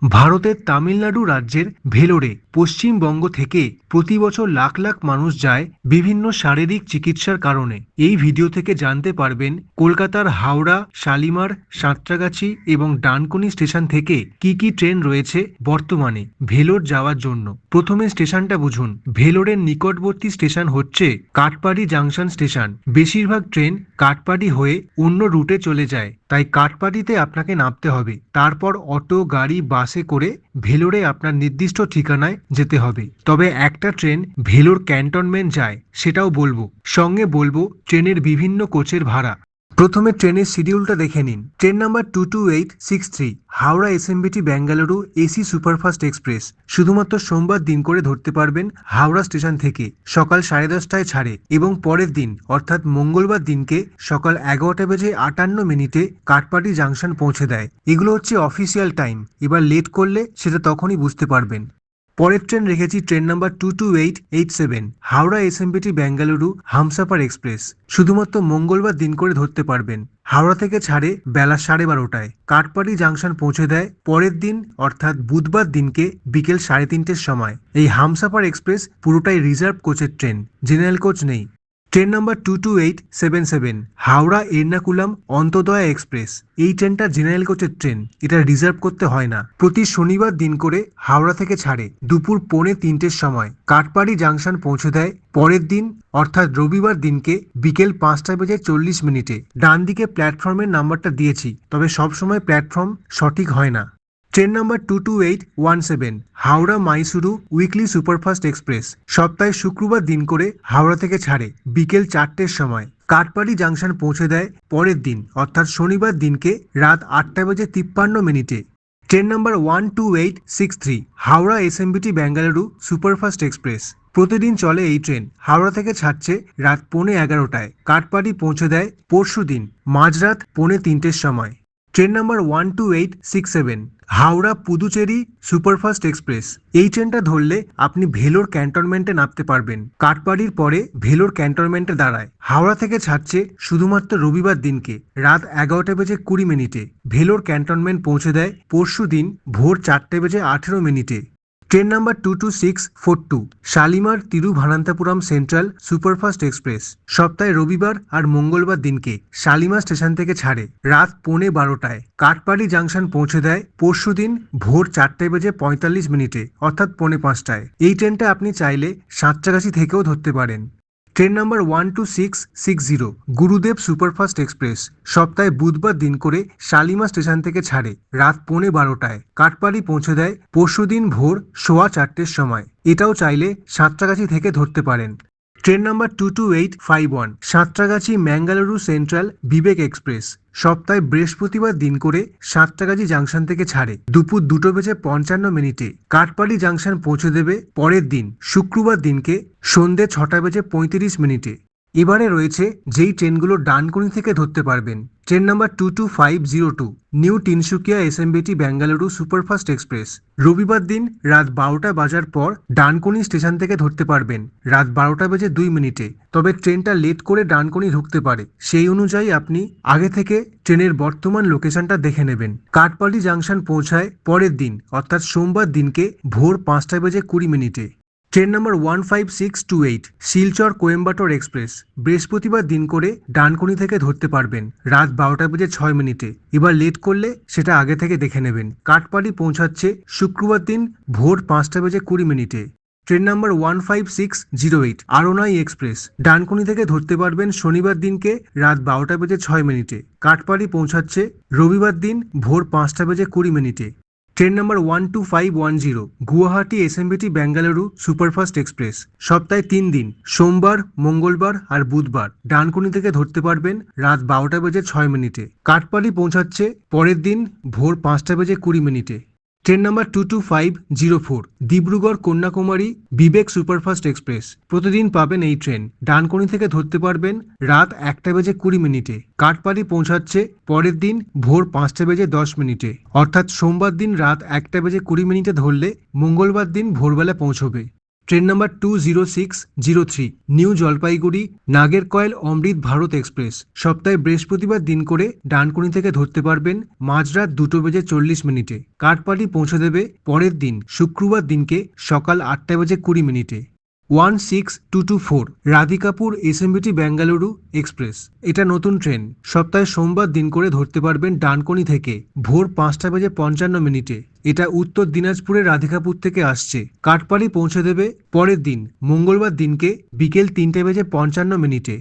ভারতের তামিলনাড়ু রাজ্যের ভেলোরে পশ্চিমবঙ্গ থেকে প্রতি বছর লাখ লাখ মানুষ যায় বিভিন্ন শারীরিক চিকিৎসার কারণে। এই ভিডিও থেকে জানতে পারবেন কলকাতার হাওড়া, শালিমার, সাঁতরাগাছি এবং ডানকুনি স্টেশন থেকে কি কি ট্রেন রয়েছে বর্তমানে ভেলোর যাওয়ার জন্য। প্রথমে স্টেশনটা বুঝুন। ভেলোরের নিকটবর্তী স্টেশন হচ্ছে কাটপাড়ি জাংশন স্টেশন। বেশিরভাগ ট্রেন কাটপাড়ি হয়ে অন্য রুটে চলে যায়, তাই কাটপাড়িতে আপনাকে নামতে হবে। তারপর অটো, গাড়ি, বাসে করে ভেলোরে আপনার নির্দিষ্ট ঠিকানায় যেতে হবে। তবে একটা ট্রেন ভেলোর ক্যান্টনমেন্ট যায়, সেটাও বলবো। সঙ্গে বলবো ট্রেনের বিভিন্ন কোচের ভাড়া। প্রথমে ট্রেনের শিডিউলটা দেখে নিন। Train number 22863 Howrah SMBT Bengaluru AC superfast express শুধুমাত্র সোমবার দিন করে ধরতে পারবেন। হাওড়া স্টেশন থেকে সকাল 10:30টায় ছাড়ে এবং পরের দিন অর্থাৎ মঙ্গলবার দিনকে সকাল 11:58 কাটপাড়ি জাংশন পৌঁছে দেয়। এগুলো হচ্ছে অফিসিয়াল টাইম। এবার লেট করলে সেটা তখনই বুঝতে পারবেন। পরের ট্রেন রেখেছি train number 22887 Howrah SMBT Bengaluru Humsafar express. শুধুমাত্র মঙ্গলবার দিন করে ধরতে পারবেন। হাওড়া থেকে ছাড়ে বেলা 12:30টায়। কাটপাড়ি জাংশন পৌঁছে দেয় পরের দিন অর্থাৎ বুধবার দিনকে বিকেল 3:30টার সময়। এই হামসাফার এক্সপ্রেস পুরোটাই রিজার্ভ কোচের ট্রেন, জেনারেল কোচ নেই। Train number 22877 Howrah Ernakulam Antyodaya express. এই ট্রেনটা জেনারেল কোচের ট্রেন, এটা রিজার্ভ করতে হয় না। প্রতি শনিবার দিন করে হাওড়া থেকে ছাড়ে দুপুর 2:45টার সময়। কাটপাড়ি জাংশন পৌঁছে দেয় পরের দিন অর্থাৎ রবিবার দিনকে বিকেল 5:40 ডান দিকে প্ল্যাটফর্মের নাম্বারটা দিয়েছি, তবে সবসময় প্ল্যাটফর্ম সঠিক হয় না। Train number 22817 Howrah Mysuru weekly superfast express. সপ্তাহে শুক্রবার দিন করে হাওড়া থেকে ছাড়ে বিকেল 4টের সময়। কাটপাড়ি জাংশন পৌঁছে দেয় পরের দিন অর্থাৎ শনিবার দিনকে রাত 8:53। Train number 12863 Howrah SMBT Bengaluru superfast express. প্রতিদিন চলে এই ট্রেন। হাওড়া থেকে ছাড়ছে রাত 11:15টায়। কাটপাড়ি পৌঁছে দেয় পরশু দিন মাঝরাত 2:45টার সময়। Train number 12867 Howrah Puducherry superfast express. এই ট্রেনটা ধরলে আপনি ভেলোর ক্যান্টনমেন্টে নামতে পারবেন। কাটপাড়ির পরে ভেলোর ক্যান্টনমেন্টে দাঁড়ায়। হাওড়া থেকে ছাড়ছে শুধুমাত্র রবিবার দিনকে রাত 11:20 ভেলোর ক্যান্টনমেন্ট পৌঁছে দেয় পরশু দিন ভোর 4:18। Train number 22642 Shalimar Thiruvananthapuram central superfast express. সপ্তাহে রবিবার আর মঙ্গলবার দিনকে শালিমার স্টেশন থেকে ছাড়ে রাত 12:15টায়। কাটপাড়ি জাংশন পৌঁছে দেয় পরশু দিন ভোর 4:45 অর্থাৎ 4:45টায়। এই ট্রেনটা আপনি চাইলে সাঁতরাগাছি থেকেও ধরতে পারেন। ট্রেন নাম্বার 12660 গুরুদেব সুপারফাস্ট এক্সপ্রেস। সপ্তাহে বুধবার দিন করে শালিমার স্টেশন থেকে ছাড়ে রাত 12:15টায়। কাটপাড়ি পৌঁছে দেয় পরশুদিন ভোর 4:15টার সময়। এটাও চাইলে সাঁতরাগাছি থেকে ধরতে পারেন। Train number 22851 Santragachi Mangaluru central Vivek express. সপ্তাহে বৃহস্পতিবার দিন করে সাঁতরাগাছি জাংশন থেকে ছাড়ে দুপুর 2:55। কাটপাড়ি জাংশন পৌঁছে দেবে পরের দিন শুক্রবার দিনকে সন্ধে 6:35। এবারে রয়েছে যেই ট্রেনগুলো ডানকুনি থেকে ধরতে পারবেন। Train number 22502 new Tinsukia SMBT Bengaluru superfast express. রবিবার দিন রাত 12টা বাজার পর ডানকুনি স্টেশন থেকে ধরতে পারবেন রাত 12:02। তবে ট্রেনটা লেট করে ডানকুনি ঢুকতে পারে, সেই অনুযায়ী আপনি আগে থেকে ট্রেনের বর্তমান লোকেশনটা দেখে নেবেন। কাটপাড়ি জাংশন পৌঁছায় পরের দিন অর্থাৎ সোমবার দিনকে ভোর 5:20। Train number 15628 Silchar Coimbatore express. বৃহস্পতিবার দিন করে ডানকুনি থেকে ধরতে পারবেন রাত 12:06। এবার লেট করলে সেটা আগে থেকে দেখে নেবেন। কাটপাড়ি পৌঁছাচ্ছে শুক্রবার দিন ভোর 5:20। Train number 15608 Aronai express. Dankuni থেকে ধরতে পারবেন শনিবার দিনকে রাত 12:06। কাটপাড়ি পৌঁছাচ্ছে রবিবার দিন ভোর 5:20। Train number 12510 Guwahati SMBT Bengaluru superfast express. সপ্তাহে 3 দিন সোমবার, মঙ্গলবার আর বুধবার ডানকুনি থেকে ধরতে পারবেন রাত 12:06। কাটপাড়ি পৌঁছাচ্ছে পরের দিন ভোর 5:20। ট্রেন নাম্বার 22504 ডিব্রুগড় কন্যাকুমারী বিবেক সুপারফাস্ট এক্সপ্রেস। প্রতিদিন পাবেন এই ট্রেন। ডানকুনি থেকে ধরতে পারবেন রাত 1:20। কাটপাড়ি পৌঁছাচ্ছে পরের দিন ভোর 5:10 অর্থাৎ সোমবার দিন রাত 1:20 ধরলে মঙ্গলবার দিন ভোরবেলা পৌঁছবে। Train number 20603 new Jalpaiguri Nagercoil Amrit Bharat express সপ্তাহে বৃহস্পতিবার দিন করে ডানকুনি থেকে ধরতে পারবেন মাঝরাত 2:40 কাঠপাটি পৌঁছে দেবে পরের দিন শুক্রবার দিনকে সকাল 8:20 16224 রাধিকাপুর এসএমবিটি বেঙ্গালুরু এক্সপ্রেস। এটা নতুন ট্রেন, সপ্তাহে সোমবার দিন করে ধরতে পারবেন ডানকুনি থেকে ভোর 5:55। এটা উত্তর দিনাজপুরের রাধিকাপুর থেকে আসছে, কাঠপাড়ি পৌঁছে দেবে পরের দিন মঙ্গলবার দিনকে বিকেল 3:55।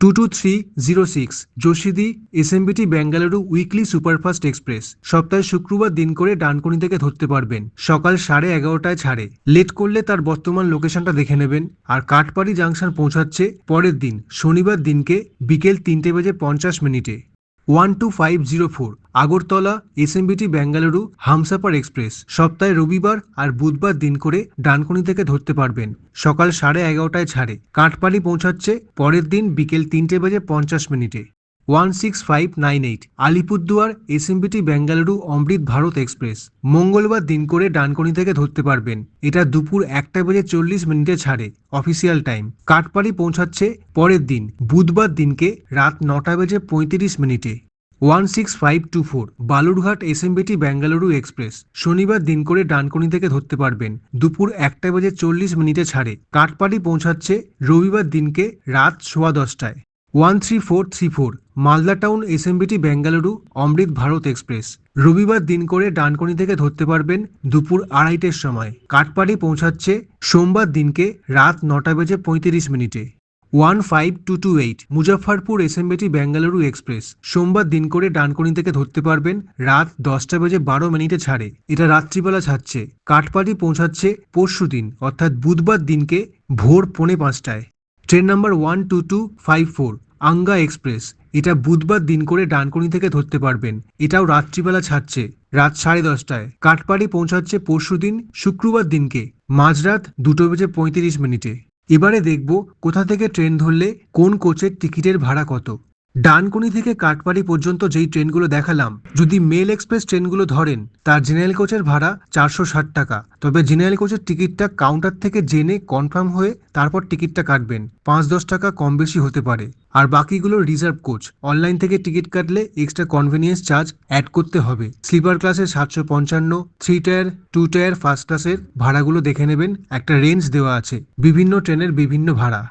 22306 Jasidih SMVT Bengaluru weekly superfast express সপ্তাহে শুক্রবার দিন করে ডানকুনি থেকে ধরতে পারবেন সকাল 11:30 ছাড়ে। লেট করলে তার বর্তমান লোকেশনটা দেখে নেবেন। আর কাঠপাড়ি জাংশন পৌঁছাচ্ছে পরের দিন শনিবার দিনকে বিকেল 3:50। 12504 আগরতলা এসএমবিটি বেঙ্গালুরু হামসাফার এক্সপ্রেস সপ্তাহে রবিবার আর বুধবার দিন করে ডানকুনি থেকে ধরতে পারবেন সকাল 11:30 ছাড়ে। কাঠপাড়ি পৌঁছাচ্ছে পরের দিন বিকেল 3:50। 16598 আলিপুরদুয়ার এসএমবিটি বেঙ্গালুরু অমৃত ভারত এক্সপ্রেস মঙ্গলবার দিন করে ডানকুনি থেকে ধরতে পারবেন। এটা দুপুর 1:40 ছাড়ে অফিসিয়াল টাইম। কাঠপাড়ি পৌঁছাচ্ছে পরের দিন বুধবার দিনকে রাত 9:35। 16524 বালুরঘাট এসএমবিটি বেঙ্গালুরু এক্সপ্রেস শনিবার দিন করে ডানকুনি থেকে ধরতে পারবেন দুপুর 1:40 ছাড়ে। কাঠপাড়ি পৌঁছাচ্ছে রবিবার দিনকে রাত 10:15। 13434 মালদা টাউন এসএমবিটি বেঙ্গালুরু অমৃত ভারত এক্সপ্রেস রবিবার দিন করে ডানকুনি থেকে ধরতে পারবেন দুপুর 2:30 সময়। কাঠপাড়ি পৌঁছাচ্ছে সোমবার দিনকে রাত 9:35। 15228 মুজফ্ফরপুর এসএমবিটি বেঙ্গালুরু এক্সপ্রেস সোমবার দিন করে ডানকুনি থেকে ধরতে পারবেন রাত 10:12 ছাড়ে। এটা রাত্রিবেলা ছাড়ছে। কাঠপাড়ি পৌঁছাচ্ছে পরশুদিন অর্থাৎ বুধবার দিনকে ভোর 4:45। ট্রেন নাম্বার 12254 আঙ্গা এক্সপ্রেস এটা বুধবার দিন করে ডানকুনি থেকে ধরতে পারবেন। এটাও রাত্রিবেলা ছাড়ছে রাত 10:30। কাঠপাড়ি পৌঁছাচ্ছে পরশুদিন শুক্রবার দিনকে মাঝরাত 2:35। এবারে দেখব কোথা থেকে ট্রেন ধরলে কোন কোচের টিকিটের ভাড়া কত। ডানকুনি থেকে কাঠপাড়ি পর্যন্ত যেই ট্রেনগুলো দেখালাম, যদি মেল এক্সপ্রেস ট্রেনগুলো ধরেন তার জেনারেল কোচের ভাড়া 460 টাকা। তবে জেনারেল কোচের টিকিটটা কাউন্টার থেকে জেনে কনফার্ম হয়ে তারপর টিকিটটা কাটবেন। 5-10 টাকা কম বেশি হতে পারে। আর বাকিগুলো রিজার্ভ কোচ, অনলাইন থেকে টিকিট কাটলে এক্সট্রা কনভেনিয়েন্স চার্জ অ্যাড করতে হবে। স্লিপার ক্লাসের 755, 3 টায়ার 2 টায়ার ফার্স্ট ক্লাসের ভাড়াগুলো দেখে নেবেন। একটা রেঞ্জ দেওয়া আছে বিভিন্ন ট্রেনের বিভিন্ন ভাড়া।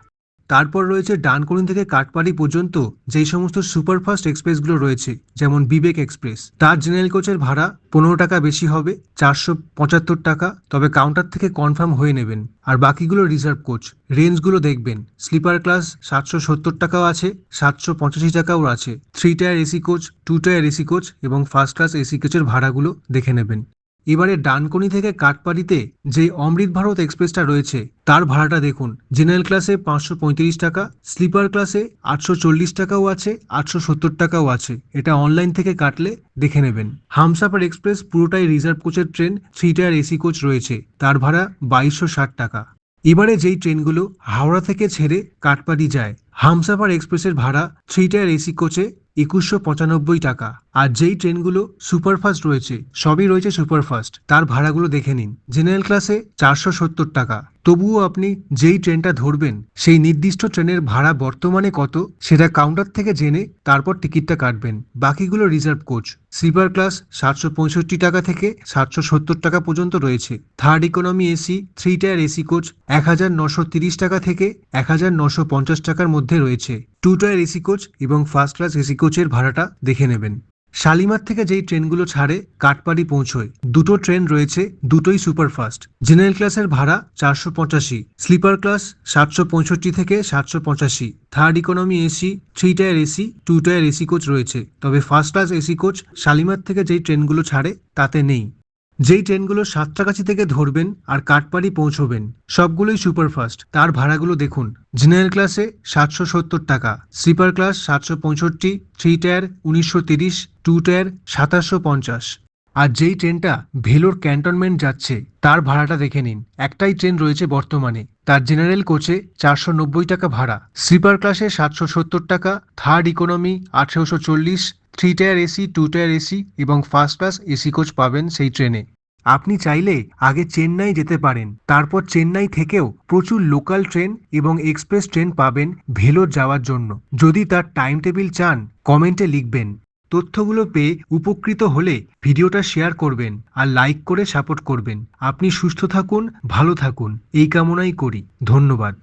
তারপর রয়েছে ডানকুনি থেকে কাঠপাড়ি পর্যন্ত যেই সমস্ত সুপারফাস্ট এক্সপ্রেসগুলো রয়েছে, যেমন বিবেক এক্সপ্রেস, তার জেনারেল কোচের ভাড়া 15 টাকা বেশি হবে, 475 টাকা। তবে কাউন্টার থেকে কনফার্ম হয়ে নেবেন। আর বাকিগুলো রিজার্ভ কোচ, রেঞ্জগুলো দেখবেন। স্লিপার ক্লাস 770 টাকাও আছে, 785 টাকাও আছে। 3 tyre AC coach, 2 tyre AC coach এবং ফার্স্ট ক্লাস এসি কোচের ভাড়াগুলো দেখে নেবেন। এবারে ডানকুনি থেকে কাঠপাড়িতে যে অমৃত ভারত এক্সপ্রেসটা রয়েছে তার ভাড়াটা দেখুন। জেনারেল ক্লাসে 535 টাকা, স্লিপার ক্লাসে 840 টাকাও আছে, 870 টাকাও আছে। এটা অনলাইন থেকে কাটলে দেখে নেবেন। হামসাফার এক্সপ্রেস পুরোটাই রিজার্ভ কোচের ট্রেন, 3 টায়ার এসি কোচ রয়েছে, তার ভাড়া 2260 টাকা। এবারে যেই ট্রেনগুলো হাওড়া থেকে ছেড়ে কাঠপাড়ি যায়, হামসাফার এক্সপ্রেসের ভাড়া 3 টায়ার এসি কোচে 2195 টাকা। আর যেই ট্রেনগুলো সুপারফাস্ট রয়েছে, সবই রয়েছে সুপারফাস্ট, তার ভাড়াগুলো দেখে নিন। জেনারেল ক্লাসে 470 টাকা। তবুও আপনি যেই ট্রেনটা ধরবেন সেই নির্দিষ্ট ট্রেনের ভাড়া বর্তমানে কত সেটা কাউন্টার থেকে জেনে তারপর টিকিটটা কাটবেন। বাকিগুলো রিজার্ভ কোচ। স্লিপার ক্লাস 765 টাকা থেকে 770 টাকা পর্যন্ত রয়েছে। Third economy AC 3 tyre AC coach 1930 টাকা থেকে 1950 টাকার মধ্যে রয়েছে। 2 টায়ার এসি কোচ এবং ফার্স্ট ক্লাস এসি কোচের ভাড়াটা দেখে নেবেন। শালিমার থেকে যেই ট্রেনগুলো ছাড়ে কাঠপাড়ি পৌঁছয়, দুটো ট্রেন রয়েছে, দুটোই সুপারফাস্ট। জেনারেল ক্লাসের ভাড়া 485, স্লিপার ক্লাস 765 থেকে 785। Third economy AC 3 tyre AC 2 tyre AC coach রয়েছে। তবে first class AC coach Shalimar থেকে যেই ট্রেনগুলো ছাড়ে তাতে নেই। যেই ট্রেনগুলো সাঁতরাগাছি থেকে ধরবেন আর কাঠপাড়ি পৌঁছবেন সবগুলোই সুপারফাস্ট, তার ভাড়াগুলো দেখুন। জেনারেল ক্লাসে 770 টাকা, স্লিপার ক্লাস 765, 3 টায়ার 1930, 2 টায়ার 2750। আর যেই ট্রেনটা ভেলোর ক্যান্টনমেন্ট যাচ্ছে তার ভাড়াটা দেখে নিন। একটাই ট্রেন রয়েছে বর্তমানে, তার জেনারেল কোচে 490 টাকা ভাড়া, স্লিপার ক্লাসে 770 টাকা, third economy 1840, 3 tyre AC 2 tyre AC এবং ফার্স্ট ক্লাস এসি কোচ পাবেন সেই ট্রেনে। আপনি চাইলে আগে চেন্নাই যেতে পারেন, তারপর চেন্নাই থেকেও প্রচুর লোকাল ট্রেন এবং এক্সপ্রেস ট্রেন পাবেন ভেলোর যাওয়ার জন্য। যদি তার টাইম টেবিল চান কমেন্টে লিখবেন। তথ্যগুলো পেয়ে উপকৃত হলে ভিডিওটা শেয়ার করবেন আর লাইক করে সাপোর্ট করবেন। আপনি সুস্থ থাকুন, ভালো থাকুন এই কামনাই করি। ধন্যবাদ।